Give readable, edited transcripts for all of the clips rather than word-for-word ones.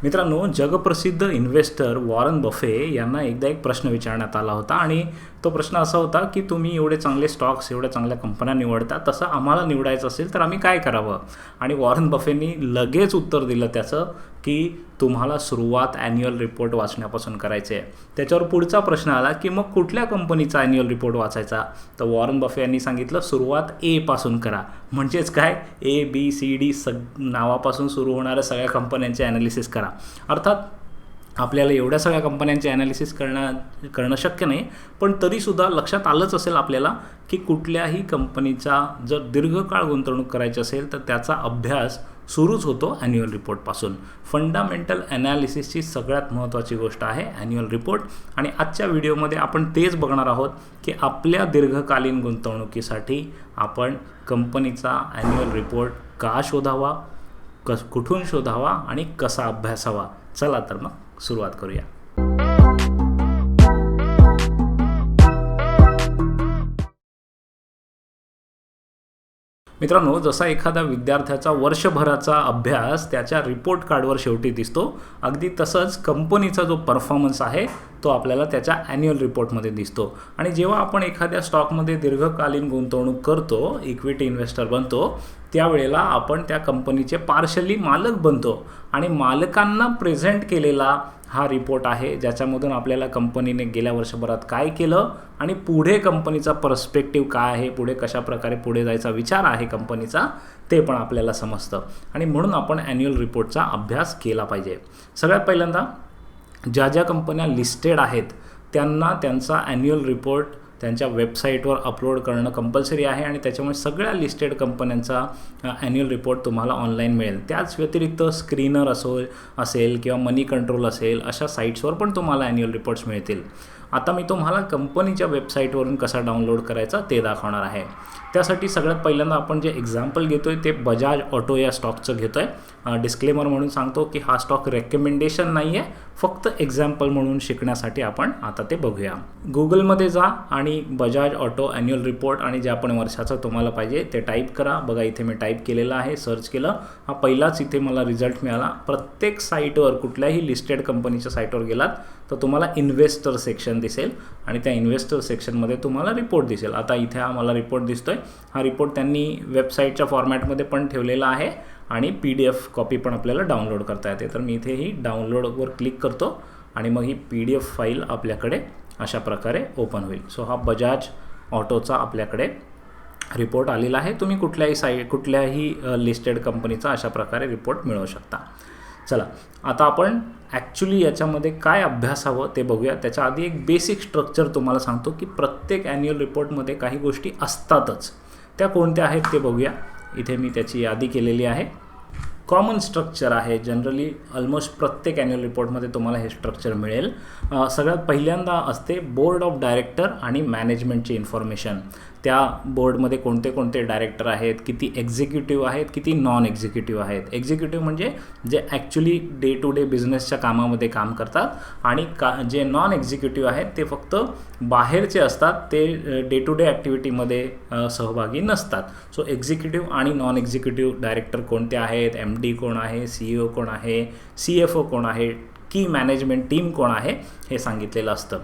मित्रांनो, जगप्रसिद्ध investor Warren Buffett यांना एकदा एक प्रश्न विचारण्यात आला होता आणि तो प्रश्न असा होता की तुम्ही एवढे चांगले स्टॉक्स, एवढ्या चांगल्या कंपन्या निवडता, तसं आम्हाला निवडायचं असेल तर आम्ही काय करावं? आणि वॉरन बफेनी लगेच उत्तर दिलं त्याचं की तुम्हाला सुरुवात ॲन्युअल रिपोर्ट वाचण्यापासून करायचे आहे. त्याच्यावर पुढचा प्रश्न आला की मग कुठल्या कंपनीचा ॲन्युअल रिपोर्ट वाचायचा? तर वॉरन बफे यांनी सांगितलं सुरुवात ए पासून करा. म्हणजेच काय, ABCD नावापासून सुरू होणाऱ्या सगळ्या कंपन्यांचे ॲनालिसिस करा. अर्थात आपल्याला एवढ्या सगळ्या कंपन्यांचे ॲनालिसिस करणं शक्य नाही, पण तरीसुद्धा लक्षात आलंच असेल आपल्याला की कुठल्याही कंपनीचा जर दीर्घकाळ गुंतवणूक करायची असेल तर त्याचा अभ्यास सुरूच होतो ॲन्युअल रिपोर्टपासून. फंडामेंटल ॲनालिसिसची सगळ्यात महत्त्वाची गोष्ट आहे ॲन्युअल रिपोर्ट. आणि आजच्या व्हिडिओमध्ये आपण तेच बघणार आहोत की आपल्या दीर्घकालीन गुंतवणुकीसाठी आपण कंपनीचा ॲन्युअल रिपोर्ट का शोधावा, कुठून शोधावा आणि कसा अभ्यासावा. चला तर मग सुरुवात करूया. मित्रांनो, जसा एखादा विद्यार्थ्याचा वर्षभराचा अभ्यास त्याच्या रिपोर्ट कार्डवर शेवटी दिसतो, अगदी तसंच कंपनीचा जो परफॉर्मन्स आहे तो आपल्याला त्याच्या ॲन्युअल रिपोर्टमध्ये दिसतो. आणि जेव्हा आपण एखाद्या स्टॉकमध्ये दीर्घकालीन गुंतवणूक करतो, इक्विटी इन्व्हेस्टर बनतो, त्यावेळेला आपण त्या कंपनीचे पार्शली मालक बनतो आणि मालकांना प्रेझेंट केलेला हा रिपोर्ट आहे ज्याच्यामधून आपल्याला कंपनीने गेल्या वर्षभरात काय केलं आणि पुढे कंपनीचा पर्स्पेक्टिव्ह काय आहे, पुढे कशाप्रकारे पुढे जायचा विचार आहे कंपनीचा, ते पण आपल्याला समजतं. आणि म्हणून आपण ॲन्युअल रिपोर्टचा अभ्यास केला पाहिजे. सगळ्यात पहिल्यांदा ज्या ज्या कंपन्या लिस्टेड आहेत त्यांना त्यांचा ॲन्युअल रिपोर्ट त्यांच्या वेबसाईटवर अपलोड करणं कंपल्सरी आहे आणि त्याच्यामुळे सगळ्या लिस्टेड कंपन्यांचा ॲन्युअल रिपोर्ट तुम्हाला ऑनलाईन मिळेल. त्याच व्यतिरिक्त स्क्रीनर असेल किंवा मनी कंट्रोल असेल, अशा साईट्सवर पण तुम्हाला ॲन्युअल रिपोर्ट्स मिळतील. आता मी तुम्हाला कंपनीच्या वेबसाईटवरून कसा डाउनलोड करायचा ते दाखवणार आहे. त्यासाठी सगळ्यात पहिल्यांदा आपण जे एक्झाम्पल घेतो आहे ते बजाज ऑटो या स्टॉकचं घेतो आहे. डिस्क्लेमर म्हणून सांगतो की हा स्टॉक रेकमेंडेशन नाही आहे, फक्त एक्झाम्पल म्हणून शिकण्यासाठी आपण आता ते बघूया. गुगलमध्ये जा आणि बजाज ऑटो ॲन्युअल रिपोर्ट आणि ज्या पण वर्षाचं तुम्हाला पाहिजे ते टाईप करा. बघा, इथे मी टाईप केलेलं आहे, सर्च केलं, हा पहिलाच इथे मला रिझल्ट मिळाला. प्रत्येक साईटवर, कुठल्याही लिस्टेड कंपनीच्या साईटवर गेलात तर तुम्हाला इन्व्हेस्टर सेक्शन दिसेल आणि त्या इन्व्हेस्टर सेक्शनमध्ये तुम्हाला रिपोर्ट दिसेल. आता इथे हा मला रिपोर्ट दिसतोय. हा रिपोर्ट त्यांनी वेबसाईटच्या फॉर्मॅटमध्ये पण ठेवलेला आहे आणि PDF कॉपी पण आपल्याला डाउनलोड करता येते. तर मी इथे ही डाउनलोडवर क्लिक करतो आणि मग ही PDF फाईल आपल्याकडे अशा प्रकारे ओपन होईल. सो हा बजाज ऑटोचा आपल्याकडे रिपोर्ट आलेला आहे. तुम्ही कुठल्याही लिस्टेड कंपनीचा अशा प्रकारे रिपोर्ट मिळवू शकता. चला, आता आपण ॲक्च्युली याच्यामध्ये काय अभ्यासावं ते बघूया. त्याच्या आधी एक बेसिक स्ट्रक्चर तुम्हाला सांगतो की प्रत्येक ॲन्युअल रिपोर्टमध्ये काही गोष्टी असतातच. त्या कोणत्या आहेत ते बघूया. इथे मी त्याची यादी केलेली आहे. कॉमन स्ट्रक्चर आहे, जनरली ऑलमोस्ट प्रत्येक ॲन्युअल रिपोर्टमध्ये तुम्हाला हे स्ट्रक्चर मिळेल. सगळ्यात पहिल्यांदा असते बोर्ड ऑफ डायरेक्टर आणि मॅनेजमेंटची इन्फॉर्मेशन. त्या बोर्डमध्ये कोणते कोणते डायरेक्टर आहेत, किती एक्झिक्युटिव्ह आहेत, किती नॉन एक्झिक्युटिव्ह आहेत. एक्झिक्युटिव्ह म्हणजे जे ॲक्च्युली डे टू डे बिझनेसच्या कामामध्ये काम करतात आणि जे नॉन एक्झिक्युटिव्ह आहेत ते फक्त बाहेरचे असतात, ते डे टू डे ॲक्टिव्हिटीमध्ये सहभागी नसतात. सो एक्झिक्युटिव्ह आणि नॉन एक्झिक्युटिव्ह डायरेक्टर कोणते आहेत, MD कोण आहे, CEO कोण आहे, CFO कोण आहे, की मॅनेजमेंट टीम कोण आहे, हे सांगितलेलं असतं.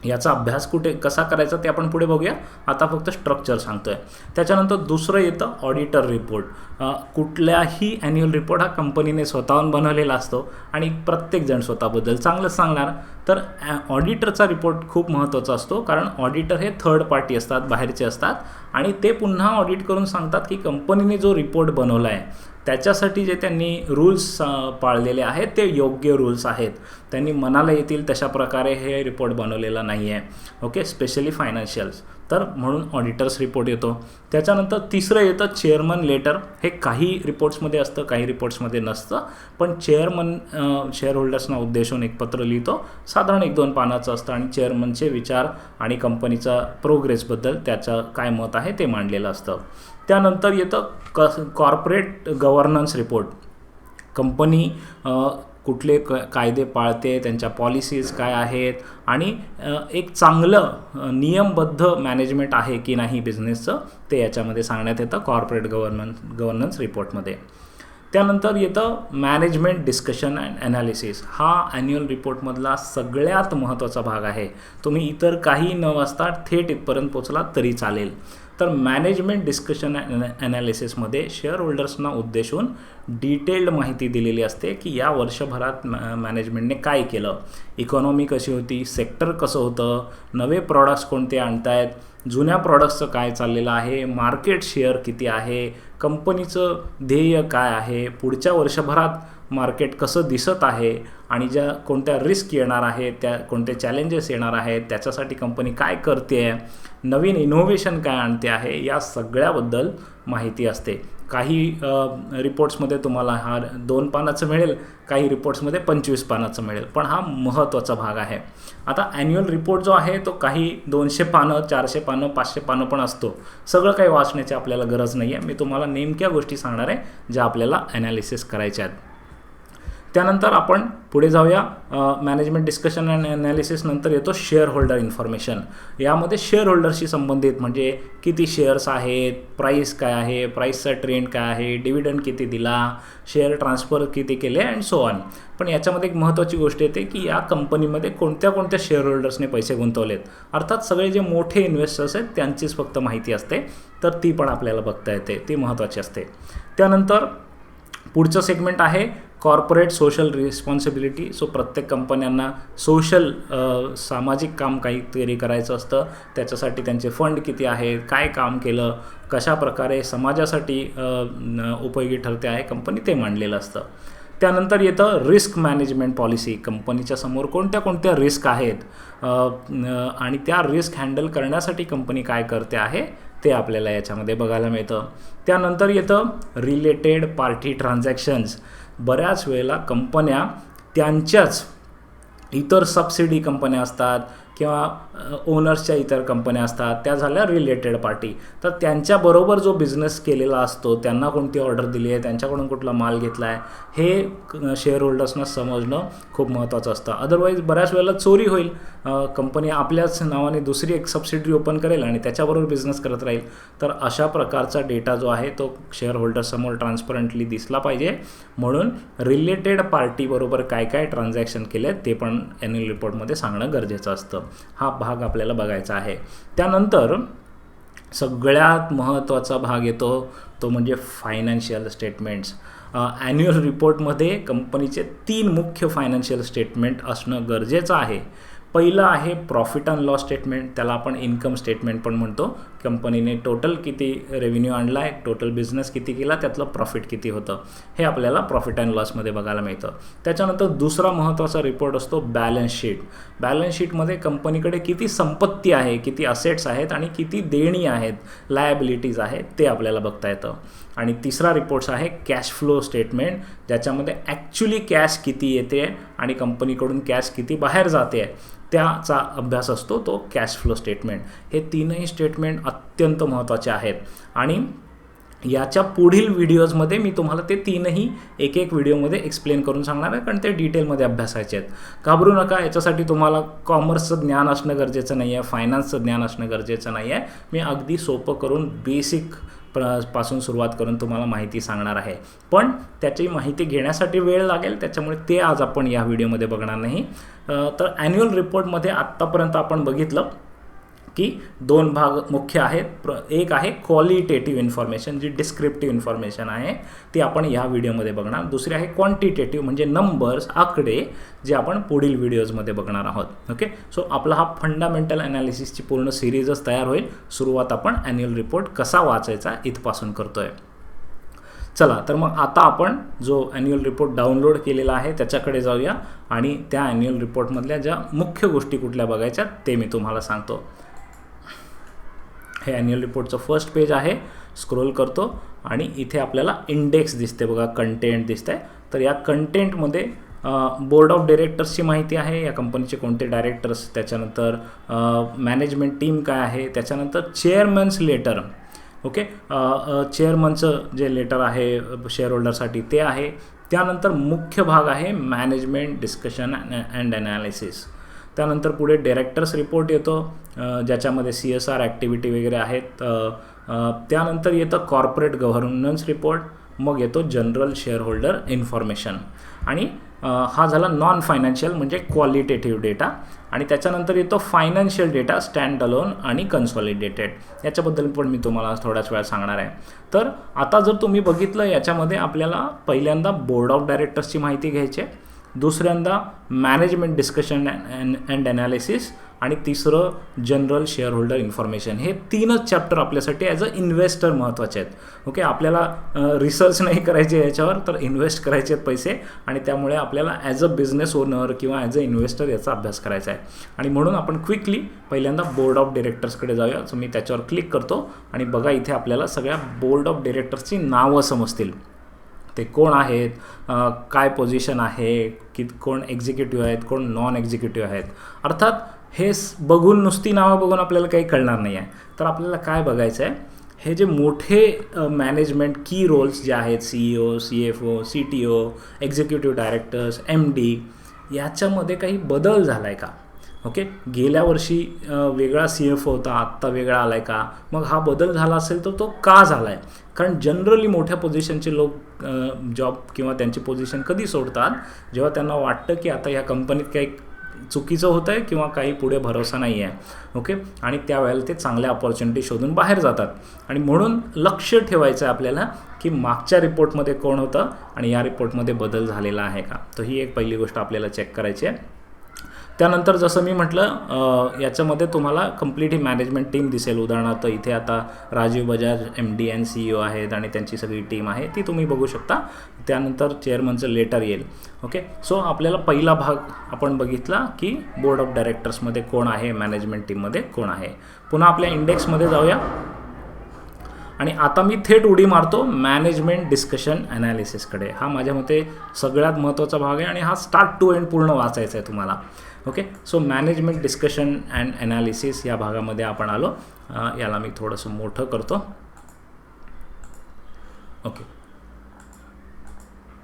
याचा अभ्यास कसा करायचा ते आपण पुढे बघूया. आता फक्त स्ट्रक्चर सांगतो आहे. त्याच्यानंतर दुसरं येतं ऑडिटर रिपोर्ट. कुठल्याही ॲन्युअल रिपोर्ट हा कंपनीने स्वतःहून बनवलेला असतो आणि प्रत्येकजण स्वतःबद्दल चांगलंच सांगणार. तर ऑडिटरचा रिपोर्ट खूप महत्त्वाचा असतो, कारण ऑडिटर हे थर्ड पार्टी असतात, बाहेरचे असतात आणि ते पुन्हा ऑडिट करून सांगतात की कंपनीने जो रिपोर्ट बनवला आहे त्याच्यासाठी जे त्यांनी रूल्स पाळलेले आहेत ते योग्य रूल्स आहेत. त्यांनी मनाला येतील तशा प्रकारे हे रिपोर्ट बनवलेला नाही आहे. Okay, specially financials. तर म्हणून ऑडिटर्स रिपोर्ट येतो. त्याच्यानंतर तिसरं येतं चेअरमन लेटर. हे काही रिपोर्ट्समध्ये असतं, काही रिपोर्ट्समध्ये नसतं, पण चेअरमन शेअरहोल्डर्सना उद्देशून एक पत्र लिहितो. साधारण 1-2 पानाचं असतं आणि चेअरमनचे विचार आणि कंपनीचा प्रोग्रेसबद्दल त्याचं काय मत आहे ते मांडलेलं असतं. त्यानंतर येतं कॉर्पोरेट गव्हर्नन्स रिपोर्ट. कंपनी कुठले कायदे पाळते, त्यांच्या पॉलिसीज काय आहेत आणि एक चांगलं नियमबद्ध मॅनेजमेंट आहे की नाही बिझनेसचं, ते याच्यामध्ये सांगण्यात येतं कॉर्पोरेट गव्हर्नन्स रिपोर्टमध्ये. त्यानंतर येतं मॅनेजमेंट डिस्कशन अँड ॲनालिसिस. हा ॲन्युअल रिपोर्टमधला सगळ्यात महत्त्वाचा भाग आहे. तुम्ही इतर काही न वाचता थेट इथपर्यंत पोचला तरी चालेल. तर मॅनेजमेंट डिस्कशन ॲनालिसिसमध्ये शेअर होल्डर्सना उद्देशून डिटेल्ड माहिती दिलेली असते की या वर्षभरात मॅनेजमेंटने काय केलं, इकॉनॉमी कशी होती, सेक्टर कसं होतं, नवे प्रॉडक्ट्स कोणते आणतायत, जुन्या प्रॉडक्ट्सचं काय चाललेलं आहे, मार्केट शेअर किती आहे, कंपनीचं ध्येय काय आहे, पुढच्या वर्षभरात मार्केट कसं दिसत आहे आणि ज्या कोणत्या रिस्क येणार आहे, त्या कोणते चॅलेंजेस येणार आहेत, त्याच्यासाठी कंपनी काय करते आहे, नवीन इनोव्हेशन काय आणते आहे, या सगळ्याबद्दल माहिती असते. काही रिपोर्ट्समध्ये तुम्हाला हा 2 पानाचं मिळेल, काही रिपोर्ट्समध्ये 25 पानाचं मिळेल, पण हा महत्त्वाचा भाग आहे. आता ॲन्युअल रिपोर्ट जो आहे तो काही 200 पानं, 400 पानं, 500 पानं पण असतो. सगळं काही वाचण्याची आपल्याला गरज नाही आहे. मी तुम्हाला नेमक्या गोष्टी सांगणार आहे ज्या आपल्याला ॲनालिसिस करायच्या आहेत. त्यानंतर आपण पुढे जाऊया. मॅनेजमेंट डिस्कशन अँड ॲनालिसिस नंतर येतो शेअर होल्डर इन्फॉर्मेशन. यामध्ये शेअर होल्डरशी संबंधित म्हणजे किती शेअर्स आहेत, प्राईस काय आहे, प्राईसचा ट्रेंड काय आहे, डिव्हिडंड किती दिला, शेअर ट्रान्सफर किती केले अँड सो ऑन. पण याच्यामध्ये एक महत्त्वाची गोष्ट येते की या कंपनीमध्ये कोणत्या कोणत्या शेअर होल्डर्सने पैसे गुंतवलेत. अर्थात सगळे जे मोठे इन्व्हेस्टर्स आहेत त्यांचीच फक्त माहिती असते, तर ती पण आपल्याला बघता येते, ती महत्त्वाची असते. त्यानंतर पुढचं सेगमेंट आहे कॉर्पोरेट सोशल रिस्पॉन्सिबिलिटी. सो प्रत्येक कंपन्यांना सोशल सामाजिक काम काहीतरी करायचं असतं, त्याच्यासाठी त्यांचे फंड किती आहेत, काय काम केलं, कशा प्रकारे समाजासाठी उपयोगी ठरते आहे कंपनी, ते मांडलेलं असतं. त्यानंतर येतं रिस्क मॅनेजमेंट पॉलिसी. कंपनीच्या समोर कोणत्या कोणत्या रिस्क आहेत आणि त्या रिस्क हँडल करण्यासाठी कंपनी काय करते आहे ते आपल्याला याच्यामध्ये बघायला मिळतं. त्यानंतर येतं रिलेटेड पार्टी ट्रान्झॅक्शन्स. बऱ्याच वेळेला कंपन्या त्यांच्याच इतर सबसिडी कंपन्या असतात किंवा ओनर्सच्या इतर कंपन्या असतात, त्या झाल्या रिलेटेड पार्टी. तर त्यांच्याबरोबर जो बिझनेस केलेला असतो, त्यांना कोणती ऑर्डर दिली आहे, त्यांच्याकडून कुठला माल घेतला आहे, हे शेअर होल्डर्सना समजणं खूप महत्त्वाचं असतं. अदरवाईज बऱ्याच वेळेला चोरी होईल. कंपनी आपल्याच नावाने दुसरी एक सबसिडी ओपन करेल आणि त्याच्याबरोबर बिझनेस करत राहील. तर अशा प्रकारचा डेटा जो आहे तो शेअर होल्डर्ससमोर ट्रान्सपरंटली दिसला पाहिजे. म्हणून रिलेटेड पार्टीबरोबर काय काय ट्रान्झॅक्शन केले ते पण ॲन्युअल रिपोर्टमध्ये सांगणं गरजेचं असतं. हा भाग आपल्याला बघायचा आहे. त्यानंतर सगळ्यात महत्त्वाचा भाग येतो तो म्हणजे फायनान्शियल स्टेटमेंट्स. ॲन्युअल रिपोर्टमध्ये कंपनीचे 3 मुख्य फायनान्शियल स्टेटमेंट असणं गरजेचं आहे. पहिलं आहे प्रॉफिट अँड लॉस स्टेटमेंट, त्याला आपण इन्कम स्टेटमेंट पण म्हणतो. कंपनीने टोटल किती रेव्हेन्यू आणला आहे, टोटल बिझनेस किती केला, त्यातलं प्रॉफिट किती होतं, हे आपल्याला प्रॉफिट अँड लॉसमध्ये बघायला मिळतं. त्याच्यानंतर दुसरा महत्त्वाचा रिपोर्ट असतो बॅलन्स शीट. बॅलन्स शीटमध्ये कंपनीकडे किती संपत्ती आहे, किती असेट्स आहेत आणि किती देणी आहेत, लायबिलिटीज आहेत, ते आपल्याला बघता येतं. आणि तिसरा रिपोर्ट्स आहे कॅश फ्लो स्टेटमेंट, ज्याच्यामध्ये ॲक्च्युली कॅश किती येते आणि कंपनीकडून कॅश किती बाहेर जाते त्याचा अभ्यास असतो, तो कॅश फ्लो स्टेटमेंट. हे 3ही स्टेटमेंट अत्यंत महत्त्वाचे आहेत आणि याच्या पुढील व्हिडिओजमध्ये मी तुम्हाला ते 3ही एक व्हिडिओमध्ये एक्सप्लेन करून सांगणार आहे, कारण ते डिटेलमध्ये अभ्यासायचे आहेत. घाबरू नका, याच्यासाठी तुम्हाला कॉमर्सचं ज्ञान असणं गरजेचं नाही आहे, फायनान्सचं ज्ञान असणं गरजेचं नाही आहे. मी अगदी सोपं करून बेसिक पासून सुरुवात करून तुम्हाला माहिती सांगणार आहे, पण त्याची माहिती घेण्यासाठी वेळ लागेल, त्याच्यामुळे ते आज आपण या व्हिडिओमध्ये बघणार नाही. तर ॲन्युअल रिपोर्टमध्ये आत्तापर्यंत आपण बघितलं की 2 भाग मुख्य आहेत. एक आहे क्वालिटेटिव्ह इन्फॉर्मेशन, जी डिस्क्रिप्टिव्ह इन्फॉर्मेशन आहे ती आपण या व्हिडिओमध्ये बघणार. दुसरी आहे क्वांटिटेटिव्ह, म्हणजे नंबर्स, आकडे, जे आपण पुढील व्हिडिओजमध्ये बघणार आहोत. ओके, सो आपला हा फंडामेंटल ॲनालिसिसची पूर्ण सिरीजच तयार होईल. सुरुवात आपण ॲन्युअल रिपोर्ट कसा वाचायचा इथपासून करतोय. चला, तर मग आता आपण जो ॲन्युअल रिपोर्ट डाउनलोड केलेला आहे त्याच्याकडे जाऊया आणि त्या ॲन्युअल रिपोर्टमधल्या ज्या मुख्य गोष्टी कुठल्या बघायच्या ते मी तुम्हाला सांगतो. हे ॲन्युअल रिपोर्टचं फर्स्ट पेज आहे. स्क्रोल करतो आणि इथे आपल्याला इंडेक्स दिसते बघा, कंटेंट दिसते. तर या कंटेंटमध्ये बोर्ड ऑफ डायरेक्टर्सची माहिती आहे, या कंपनीचे कोणते डायरेक्टर्स, त्याच्यानंतर मॅनेजमेंट टीम काय आहे, त्याच्यानंतर चेअरमन्स लेटर. ओके, चेअरमनचं जे लेटर आहे शेअर होल्डरसाठी ते आहे. त्यानंतर मुख्य भाग आहे मॅनेजमेंट डिस्कशन अँड ॲनालिसिस. त्यानंतर पुढे डायरेक्टर्स रिपोर्ट येतो, ज्याच्यामध्ये CSR ॲक्टिव्हिटी वगैरे आहेत. त्यानंतर येतं कॉर्पोरेट गव्हर्नन्स रिपोर्ट, मग येतो जनरल शेअर होल्डर इन्फॉर्मेशन आणि हा झाला नॉन फायनान्शियल म्हणजे क्वालिटेटिव्ह डेटा आणि त्याच्यानंतर येतो फायनान्शियल डेटा स्टँड अलोन आणि कन्सॉलिडेटेड. याच्याबद्दल पण मी तुम्हाला थोड्याच वेळात सांगणार आहे. तर आता जर तुम्ही बघितलं याच्यामध्ये आपल्याला पहिल्यांदा बोर्ड ऑफ डायरेक्टर्सची माहिती घ्यायची आहे, दुसऱ्यांदा मॅनेजमेंट डिस्कशन अँड ॲनालिसिस आणि तिसरं जनरल शेअर होल्डर इन्फॉर्मेशन. हे 3च चॅप्टर आपल्यासाठी ॲज अ इन्व्हेस्टर महत्त्वाचे आहेत. ओके, आपल्याला रिसर्च नाही करायचे याच्यावर, तर इन्व्हेस्ट करायचे आहेत पैसे आणि त्यामुळे आपल्याला ॲज अ बिझनेस ओनर किंवा ॲज अ इन्व्हेस्टर याचा अभ्यास करायचा आहे. आणि म्हणून आपण क्विकली पहिल्यांदा बोर्ड ऑफ डिरेक्टर्सकडे जाऊया. सो मी त्याच्यावर क्लिक करतो आणि बघा इथे आपल्याला सगळ्या बोर्ड ऑफ डिरेक्टर्सची नावं समजतील. ते कोण आहेत, काय पोझिशन आहे, कोण एक्झिक्युटिव्ह आहेत, कोण नॉन एक्झिक्युटिव्ह आहेत. अर्थात हे बघून नुसती नावं बघून आपल्याला काही कळणार नाही आहे. तर आपल्याला काय बघायचं आहे, हे जे मोठे मॅनेजमेंट की रोल्स जे आहेत CEO, CFO, CTO, executive directors, MD याच्यामध्ये काही बदल झाला आहे का. ओके, गेल्या वर्षी वेगळा CFO होता, आत्ता वेगळा आला आहे का. मग हा बदल झाला असेल तर तो का झाला आहे. कारण जनरली मोठ्या पोझिशनचे लोक जॉब किंवा त्यांची पोझिशन कधी सोडतात, जेव्हा त्यांना वाटतं की आता ह्या कंपनीत काही चुकीचं होतं आहे किंवा काही पुढे भरोसा नाही आहे. ओके, आणि त्यावेळेला ते चांगल्या अपॉर्च्युनिटी शोधून बाहेर जातात. आणि म्हणून लक्ष ठेवायचं आहे आपल्याला की मागच्या रिपोर्टमध्ये कोण होतं आणि या रिपोर्टमध्ये बदल झालेला आहे का. तर ही एक पहिली गोष्ट आपल्याला चेक करायची आहे. त्यानंतर जसं मी म्हटलं याच्यामध्ये तुम्हाला कंप्लीट ही मॅनेजमेंट टीम दिसेल. उदाहरणार्थ इथे आता राजीव बजाज MD आणि CEO आहेत आणि त्यांची सगळी टीम आहे ती तुम्ही बघू शकता. त्यानंतर चेअरमनचं लेटर येईल. ओके, सो आपल्याला पहिला भाग आपण बघितला की बोर्ड ऑफ डायरेक्टर्समध्ये कोण आहे, मॅनेजमेंट टीममध्ये कोण आहे. पुन्हा आपल्या इंडेक्समध्ये जाऊया आणि आता मी थेट उडी मारतो मॅनेजमेंट डिस्कशन ॲनालिसिसकडे. हा माझ्या मते सगळ्यात महत्त्वाचा भाग आहे आणि हा स्टार्ट टू एंड पूर्ण वाचायचा आहे तुम्हाला. Okay, so management discussion and analysis या भागामध्ये आपण आलो. याला मी थोडंसं मोठं करतो. ओके,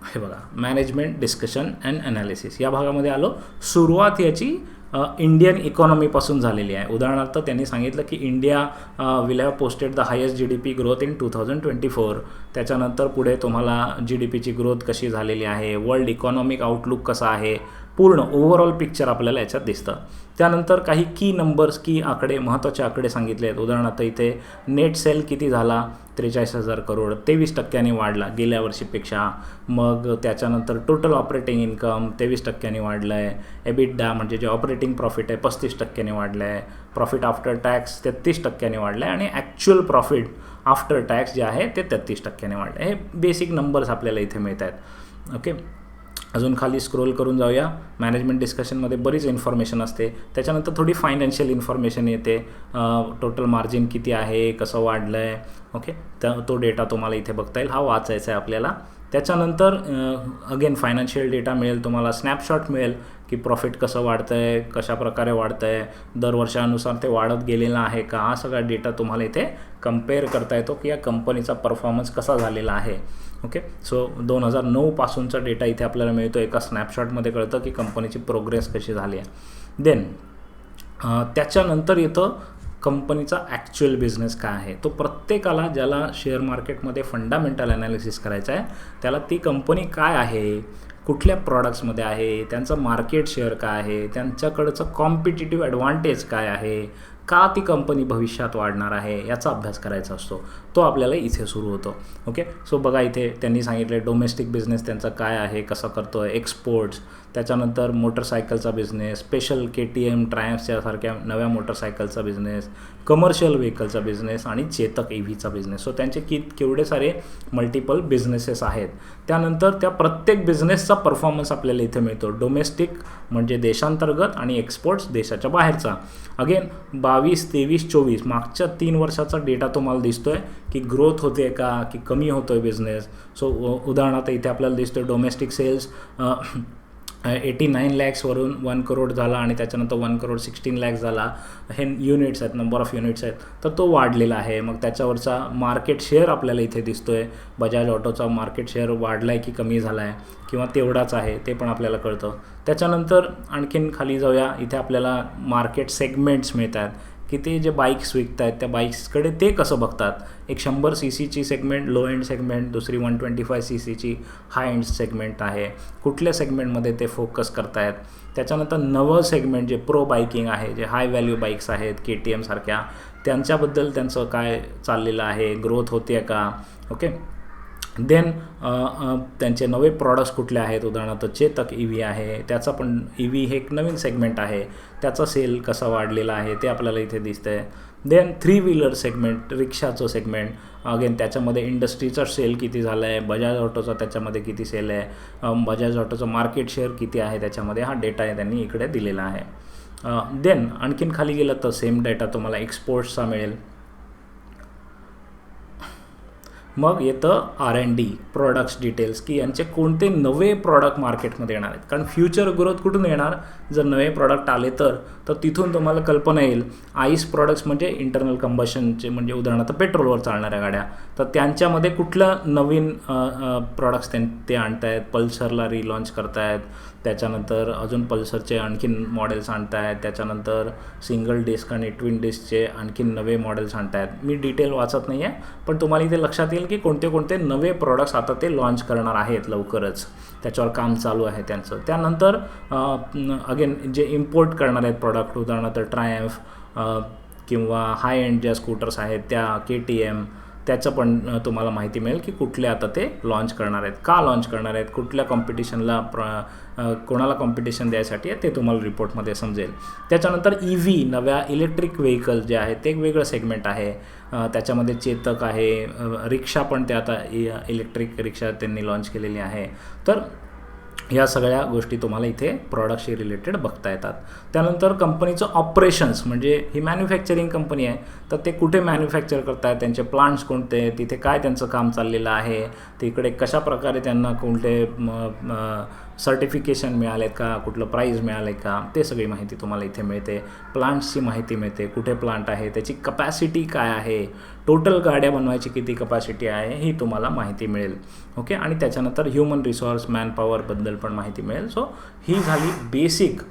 हे बघा मॅनेजमेंट डिस्कशन अँड ॲनालिसिस या भागामध्ये आलो. सुरुवात याची इंडियन इकॉनॉमीपासून झालेली आहे. उदाहरणार्थ त्यांनी सांगितलं की India will have posted the highest GDP growth in 2024. त्याच्यानंतर पुढे तुम्हाला GDPची ग्रोथ कशी झालेली आहे, वर्ल्ड इकॉनॉमिक आउटलुक कसा आहे, पूर्ण ओव्हरऑल पिक्चर आपल्याला याच्यात दिसतं. त्यानंतर काही की नंबर्स, की आकडे, महत्त्वाचे आकडे सांगितले आहेत. उदाहरणार्थ इथे नेट सेल किती झाला, 43,000 करोड, 23% वाढला गेल्या वर्षीपेक्षा. मग त्याच्यानंतर टोटल ऑपरेटिंग इन्कम 23% वाढलं आहे. EBITDA म्हणजे जे ऑपरेटिंग प्रॉफिट आहे 35% वाढलं आहे. प्रॉफिट आफ्टर टॅक्स 33% वाढलं आहे आणि ॲक्च्युअल प्रॉफिट आफ्टर टॅक्स जे आहे ते 33% वाढलं आहे. हे बेसिक नंबर्स आपल्याला इथे मिळत आहेत. ओके, अजून खाली स्क्रोल करून जाऊया. मॅनेजमेंट डिस्कशनमध्ये बरीच इन्फॉर्मेशन असते. त्याच्यानंतर थोडी फायनान्शियल इन्फॉर्मेशन येते. टोटल मार्जिन किती आहे, कसं वाढलं आहे. ओके, तो डेटा तुम्हाला इथे बघता येईल. हा वाचायचा आहे आपल्याला. त्याच्यानंतर अगेन फायनान्शियल डेटा मिळेल तुम्हाला, स्नॅपशॉट मिळेल की प्रॉफिट कसं वाढतं आहे, कशा प्रकारे वाढतं आहे, दर वर्षानुसार ते वाढत गेलेला आहे का. हा सगळा डेटा तुम्हाला इथे कम्पेअर करता येतो की या कंपनीचा परफॉर्मन्स कसा झालेला आहे. ओके, सो 2009 पासूनचा डेटा इथे आपल्याला मिळतो. एका स्नॅपशॉटमध्ये कळतं की कंपनीची प्रोग्रेस कशी झाली आहे. देन त्याच्यानंतर येतं कंपनीचा ॲक्च्युअल बिझनेस काय आहे. तो प्रत्येकाला ज्याला शेअर मार्केटमध्ये फंडामेंटल ॲनालिसिस करायचा आहे त्याला ती कंपनी काय आहे, कुठल्या प्रॉडक्ट्समध्ये आहे, त्यांचं मार्केट शेअर काय आहे, त्यांच्याकडचं कॉम्पिटिटिव्ह ॲडव्हान्टेज काय आहे, का ती कंपनी भविष्यात वाढणार आहे याचा अभ्यास करायचा असतो. तो आपल्याला इथे सुरू होतो. ओके, सो बघा इथे त्यांनी सांगितले डोमेस्टिक बिझनेस त्यांचा काय आहे, कसं करतो आहे, एक्सपोर्ट्स, त्याच्यानंतर मोटरसायकलचा बिझनेस, स्पेशल KTM ट्रायम्फच्या सारख्या नव्या मोटरसायकलचा बिझनेस, कमर्शियल व्हेकलचा बिझनेस आणि चेतक EVचा बिझनेस. सो त्यांचे केवढे सारे मल्टिपल बिझनेसेस आहेत. त्यानंतर त्या प्रत्येक बिझनेसचा परफॉर्मन्स आपल्याला इथे मिळतो. डोमेस्टिक म्हणजे देशांतर्गत आणि एक्सपोर्ट्स देशाच्या बाहेरचा. अगेन 22, 23, 24 मागच्या 3 वर्षाचा डेटा तुम्हाला दिसतो आहे की ग्रोथ होते का की कमी होतो आहे बिझनेस. सो उदाहरणार्थ इथे आपल्याला दिसतो आहे डोमेस्टिक सेल्स 89 लॅक्सवरून 1 करोड झाला आणि त्याच्यानंतर 1 करोड 16 लॅक्स झाला. हे युनिट्स आहेत, नंबर ऑफ युनिट्स आहेत, तर तो वाढलेला आहे. मग त्याच्यावरचा मार्केट शेअर आपल्याला इथे दिसतो आहे. बजाज ऑटोचा मार्केट शेअर वाढला आहे की कमी झाला आहे किंवा तेवढाच आहे ते पण आपल्याला कळतं. त्याच्यानंतर आणखीन खाली जाऊया. इथे आपल्याला मार्केट सेगमेंट्स मिळतात की ते जे बाईक्स विकत आहेत त्या बाईक्सकडे ते कसं बघतात. एक 100 CCची सेगमेंट लो एंड सेगमेंट, दुसरी 125 CCची हाय एंड सेगमेंट आहे, कुठल्या सेगमेंटमध्ये ते फोकस करतायत. त्याच्यानंतर नवं सेगमेंट जे प्रो बाईकिंग आहे, जे हाय व्हॅल्यू बाईक्स आहेत KTM सारख्या, त्यांच्याबद्दल त्यांचं काय चाललेलं आहे, ग्रोथ होते का. ओके. देन त्यांचे नवे प्रॉडक्ट्स कुठले आहेत, उदाहरणार्थ चेतक EV आहे, त्याचा पण EV हे एक नवीन सेगमेंट आहे, त्याचा सेल कसा वाढलेला आहे ते आपल्याला इथे दिसतं आहे. देन 3 व्हीलर सेगमेंट, रिक्षाचं सेगमेंट, अगेन त्याच्यामध्ये इंडस्ट्रीचा सेल किती झाला आहे, बजाज ऑटोचा त्याच्यामध्ये किती सेल आहे, बजाज ऑटोचं मार्केट शेअर किती आहे, त्याच्यामध्ये हा डेटा आहे त्यांनी इकडे दिलेला आहे. देन आणखीन खाली गेलं तर सेम डेटा तुम्हाला एक्सपोर्ट्सचा मिळेल. मग येतं R&D, प्रॉडक्ट्स डिटेल्स, की यांचे कोणते नवे प्रॉडक्ट मार्केटमध्ये येणार आहेत. कारण फ्युचर ग्रोथ कुठून येणार, जर नवे प्रॉडक्ट आले तर तिथून तुम्हाला कल्पना येईल. आईस प्रॉडक्ट्स म्हणजे इंटरनल कंबशनचे, म्हणजे उदाहरणार्थ पेट्रोलवर चालणाऱ्या गाड्या, तर त्यांच्यामध्ये कुठलं नवीन प्रॉडक्ट्स ते आणत आहेत. पल्सरला रिलॉन्च करतायत, त्याच्यानंतर अजून पल्सरचे आणखीन मॉडेल्स आणत आहेत, त्याच्यानंतर सिंगल डिस्क आणि ट्विन डिस्कचे आणखीन नवे मॉडेल्स आणत आहेत. मी डिटेल वाचत नाही आहे, पण तुम्हाला इथे लक्षात येईल की कोणते कोणते नवे प्रॉडक्ट्स आता ते लॉन्च करणार आहेत लवकरच, त्याच्यावर काम चालू आहे त्यांचं. त्यानंतर अगेन जे इम्पोर्ट करणार आहेत प्रॉडक्ट, उदाहरणार्थ ट्रायम्फ किंवा हाय एंड ज्या स्कूटर्स आहेत त्या KTM, त्याचं पण तुम्हाला माहिती मिळेल की कुठले आता ते लॉन्च करणार आहेत, का लॉन्च करणार आहेत, कुठल्या कॉम्पिटिशनला कोणाला कॉम्पिटिशन द्यायसाठी आहे ते तुम्हाला रिपोर्टमध्ये समजेल. त्याच्यानंतर EV, नव्या इलेक्ट्रिक व्हेकल जे आहेत ते एक वेगळं सेगमेंट आहे. त्याच्यामध्ये चेतक आहे, रिक्षा पण ते आता इलेक्ट्रिक रिक्षा त्यांनी लॉन्च केलेली आहे. तर या सगळ्या गोष्टी तुम्हाला इथे प्रॉडक्टशी रिलेटेड बघता येतात. त्यानंतर कंपनीचं ऑपरेशन्स, म्हणजे ही मॅन्युफॅक्चरिंग कंपनी आहे, तर ते कुठे मॅन्युफॅक्चर करत आहेत, त्यांचे प्लांट्स कोणते, तिथे काय त्यांचं काम चाललेलं आहे, तिकडे कशा प्रकारे त्यांना कोणते सर्टिफिकेशन मिळालेत का, कुठलं प्राईज मिळालं आहे का, ते सगळी माहिती तुम्हाला इथे मिळते. प्लांट्सची माहिती मिळते, कुठे प्लांट आहे, त्याची कपॅसिटी काय आहे, टोटल गाड्या बनवायची किती कपॅसिटी आहे ही तुम्हाला माहिती मिळेल. ओके. आणि त्याच्यानंतर ह्युमन रिसोर्स, मॅनपॉवरबद्दल पण माहिती मिळेल. सो ही झाली basic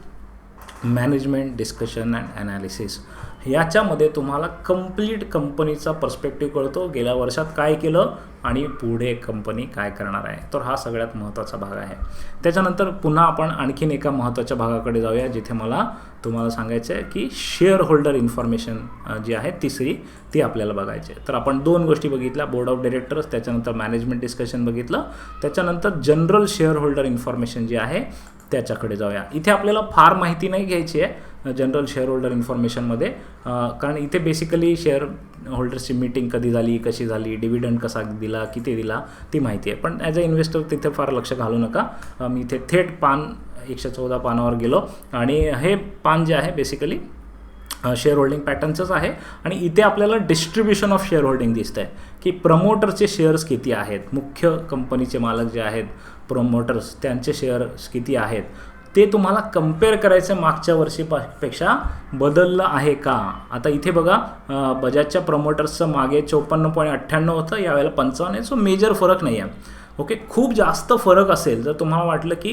management discussion and analysis. याच्यामध्ये तुम्हाला कंप्लीट कंपनीचा पर्स्पेक्टिव्ह कळतो, गेल्या वर्षात काय केलं आणि पुढे कंपनी काय करणार आहे. तर हा सगळ्यात महत्त्वाचा भाग आहे. त्याच्यानंतर पुन्हा आपण आणखीन एका महत्त्वाच्या भागाकडे जाऊया, जिथे मला तुम्हाला सांगायचं आहे की शेअर होल्डर इन्फॉर्मेशन जी आहे तिसरी, ती आपल्याला बघायची आहे. तर आपण 2 गोष्टी बघितल्या, बोर्ड ऑफ डायरेक्टर्स, त्याच्यानंतर मॅनेजमेंट डिस्कशन बघितलं, त्याच्यानंतर जनरल शेअर होल्डर इन्फॉर्मेशन जी आहे त्याच्याकडे जाऊया. इथे आपल्याला फार माहिती नाही घ्यायची आहे जनरल शेअर होल्डर इन्फॉर्मेशनमध्ये, कारण इथे बेसिकली शेअर होल्डर्सची मीटिंग कधी झाली, कशी झाली, डिव्हिडंड कसा दिला, किती दिला, ती माहिती आहे. पण ॲज अ इन्व्हेस्टर तिथे फार लक्ष घालू नका. मी इथे थेट 114 पानावर गेलो आणि हे पान जे आहे बेसिकली शेअर होल्डिंग पॅटर्नचंच आहे. आणि इथे आपल्याला डिस्ट्रीब्युशन ऑफ शेअर होल्डिंग दिसतं आहे की प्रमोटरचे शेअर्स किती आहेत, मुख्य कंपनीचे मालक जे आहेत प्रमोटर्स, त्यांचे शेअर्स किती आहेत, ते तुम्हाला कम्पेअर करायचं मागच्या वर्षीपेक्षा बदललं आहे का. आता इथे बघा बजाजच्या प्रमोटर्सचं मागे 54.98 होतं, यावेळेला 55 आहे. सो मेजर फरक नाही आहे. ओके. खूप जास्त फरक असेल जर तुम्हाला वाटलं की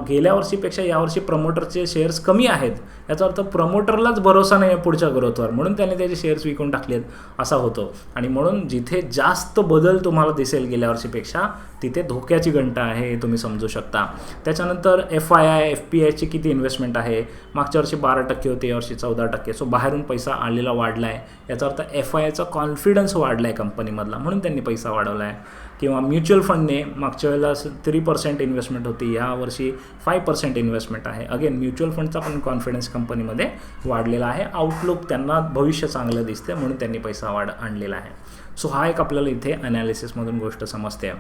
गेल्या वर्षीपेक्षा यावर्षी प्रमोटरचे शेअर्स कमी आहेत, याचा अर्थ प्रमोटरलाच भरोसा नाही आहे पुढच्या ग्रोथवर, म्हणून त्याने त्याचे शेअर्स विकून टाकलेत असा होतो. आणि म्हणून जिथे जास्त बदल तुम्हाला दिसेल गेल्या वर्षीपेक्षा तिथे धोक्याची घंटा आहे, हे तुम्ही समजू शकता. त्याच्यानंतर FII, FPIची किती इन्व्हेस्टमेंट आहे, मागच्या वर्षी 12% होते, यावर्षी 14%. सो बाहेरून पैसा आलेला वाढला आहे, याचा अर्थ FIIचा कॉन्फिडन्स वाढला आहे कंपनीमधला, म्हणून त्यांनी पैसा वाढवला आहे. किंवा म्युच्युअल फंडने मागच्या वेळेला 3% इन्व्हेस्टमेंट होती, यावर्षी 5% इन्व्हेस्टमेंट आहे. अगेन म्युच्युअल फंडचा पण कॉन्फिडन्स कंपनीमध्ये वाढलेला आहे, आउटलुक त्यांना भविष्य चांगलं दिसते म्हणून त्यांनी पैसा आणलेला आहे. सो हा एक आपल्याला इथे ॲनालिसिसमधून गोष्ट समजते.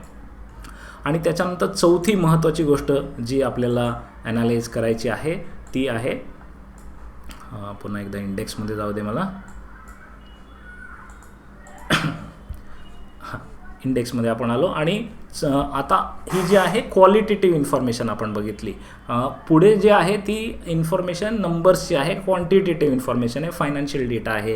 आणि त्याच्यानंतर चौथी महत्त्वाची गोष्ट जी आपल्याला ॲनालाइज करायची आहे ती आहे, पुन्हा एकदा इंडेक्समध्ये जाऊ दे मला, इंडेक्समध्ये आपण आलो. आणि आता ही जी आहे क्वालिटेटिव्ह इन्फॉर्मेशन आपण बघितली. पुढे जे आहे ती इन्फॉर्मेशन नंबर्सची आहे, क्वांटिटेटिव्ह इन्फॉर्मेशन आहे, फायनान्शियल डेटा आहे.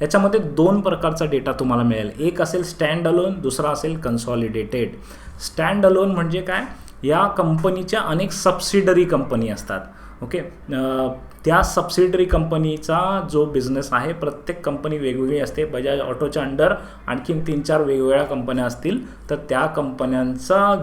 याच्यामध्ये 2 प्रकारचा डेटा तुम्हाला मिळेल, एक असेल स्टँड अलोन, दुसरा असेल कन्सॉलिडेटेड. स्टँड अलोन म्हणजे काय, या कंपनीच्या अनेक सबसिडरी कंपनी असतात. ओके. त्या सबसिडरी कंपनीचा जो बिझनेस आहे, प्रत्येक कंपनी वेगवेगळी असते. बजाज ऑटोच्या अंडर आणखीन 3-4 वेगवेगळ्या कंपन्या असतील, तर त्या कंपन्यांचा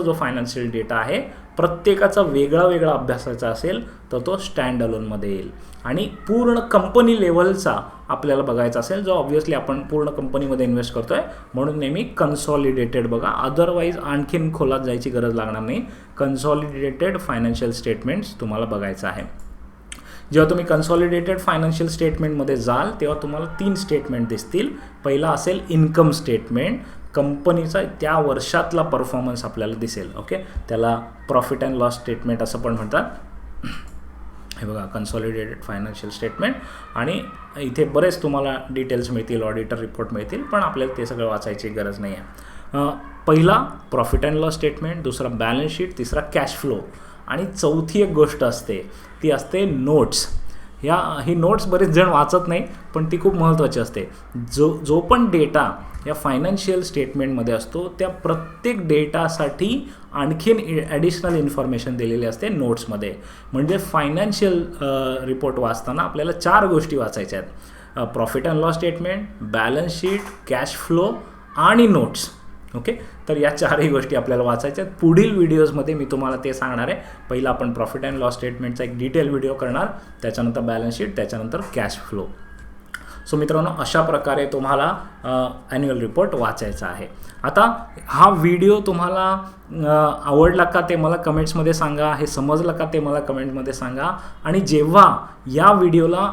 जो फायनान्शियल डेटा आहे प्रत्येकाचा वेगळा अभ्यासाचा असेल तर तो स्टँड अलोनमध्ये येईल. आणि पूर्ण कंपनी लेवलचा आपल्याला बघायचा असेल, जो ऑब्व्हियसली आपण पूर्ण कंपनीमध्ये इन्व्हेस्ट करतोय म्हणून नेहमी कन्सॉलिडेटेड बघा, अदरवाईज आणखीन खोलात जायची गरज लागणार नाही. कन्सॉलिडेटेड फायनान्शियल स्टेटमेंट्स तुम्हाला बघायचं आहे. जेव्हा तुम्ही कन्सॉलिडेटेड फायनान्शियल स्टेटमेंटमध्ये जाल तेव्हा तुम्हाला 3 स्टेटमेंट दिसतील. पहिला असेल इन्कम स्टेटमेंट, कंपनीचा त्या वर्षातला परफॉर्मन्स आपल्याला दिसेल. ओके, त्याला प्रॉफिट अँड लॉस स्टेटमेंट असं पण म्हणतात. हे बघा, कन्सॉलिडेटेड फायनान्शियल स्टेटमेंट. आणि इथे बरेच तुम्हाला डिटेल्स मिळतील, ऑडिटर रिपोर्ट मिळतील, पण आपल्याला ते सगळं वाचायची गरज नाही आहे. पहिला प्रॉफिट अँड लॉस स्टेटमेंट, दुसरा बॅलन्स शीट, तिसरा कॅश फ्लो, आणि चौथी एक गोष्ट असते ती असते नोट्स. ही नोट्स बरेच जण वाचत नाही, पण ती खूप महत्त्वाची असते. जो पण डेटा या फायनान्शियल स्टेटमेंटमध्ये असतो त्या प्रत्येक डेटासाठी आणखीन ॲडिशनल इन्फॉर्मेशन दिलेली असते नोट्समध्ये. म्हणजे फायनान्शियल रिपोर्ट वाचताना आपल्याला 4 गोष्टी वाचायच्या आहेत: profit and loss statement, balance sheet, cash flow आणि नोट्स. ओके, तर या 4ही गोष्टी आपल्याला वाचायच्या आहेत. पुढील व्हिडिओजमध्ये मी तुम्हाला ते सांगणार आहे. पहिला आपण प्रॉफिट अँड लॉस स्टेटमेंटचा एक डिटेल व्हिडिओ करणार, त्याच्यानंतर बॅलन्स शीट, त्याच्यानंतर कॅश फ्लो. सो मित्रांनो, अशा प्रकारे तुम्हाला ॲन्युअल रिपोर्ट वाचायचा आहे. आता हा व्हिडिओ तुम्हाला आवडला का ते मला कमेंट्समध्ये सांगा, हे समजलं का ते मला कमेंटमध्ये सांगा. आणि जेव्हा या व्हिडिओला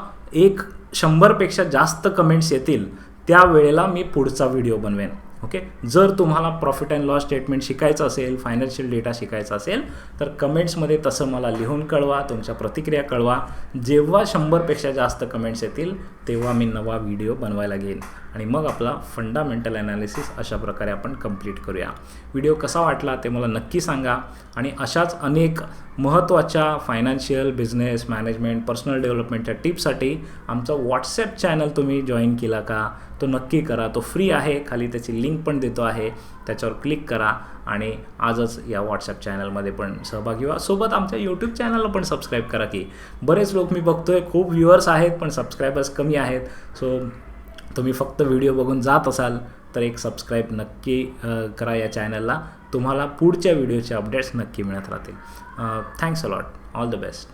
100पेक्षा जास्त कमेंट्स येतील त्यावेळेला मी पुढचा व्हिडिओ बनवेन. ओके, जर तुम्हाला प्रॉफिट अँड लॉस स्टेटमेंट शिकायचं असेल, फायनान्शियल डेटा शिकायचा असेल, तर कमेंट्समध्ये तसं मला लिहून कळवा, तुमच्या प्रतिक्रिया कळवा. जेव्हा 100पेक्षा जास्त कमेंट्स येतील तेव्हा मी नवा व्हिडिओ बनवायला घेईन आणि मग आपला फंडामेंटल ॲनालिसिस अशा प्रकारे आपण कंप्लीट करूया. व्हिडिओ कसा वाटला ते मला नक्की सांगा. आणि अशाच अनेक महत्त्वाच्या फायनान्शियल, बिझनेस, मॅनेजमेंट, पर्सनल डेव्हलपमेंटच्या टिप्ससाठी आमचा व्हॉट्सॲप चॅनल तुम्ही जॉईन केला का तो नक्की करा. तो फ्री आहे, खाली त्याची लिंक पण देतो आहे, त्याच्यावर क्लिक करा आणि आजच या व्हॉट्सॲप चॅनलमध्ये पण सहभागी व्हा. सोबत आमच्या यूट्यूब चॅनलला पण सबस्क्राईब करा. की बरेच लोक मी बघतोय, खूप व्ह्युअर्स आहेत पण सबस्क्रायबर्स कमी आहेत. सो तुम्ही फक्त व्हिडिओ बघून जात असाल तर एक सबस्क्राईब नक्की करा या चॅनलला. तुम्हाला पुढच्या व्हिडिओचे अपडेट्स नक्की मिळत राहतील. Thanks a lot. All the best.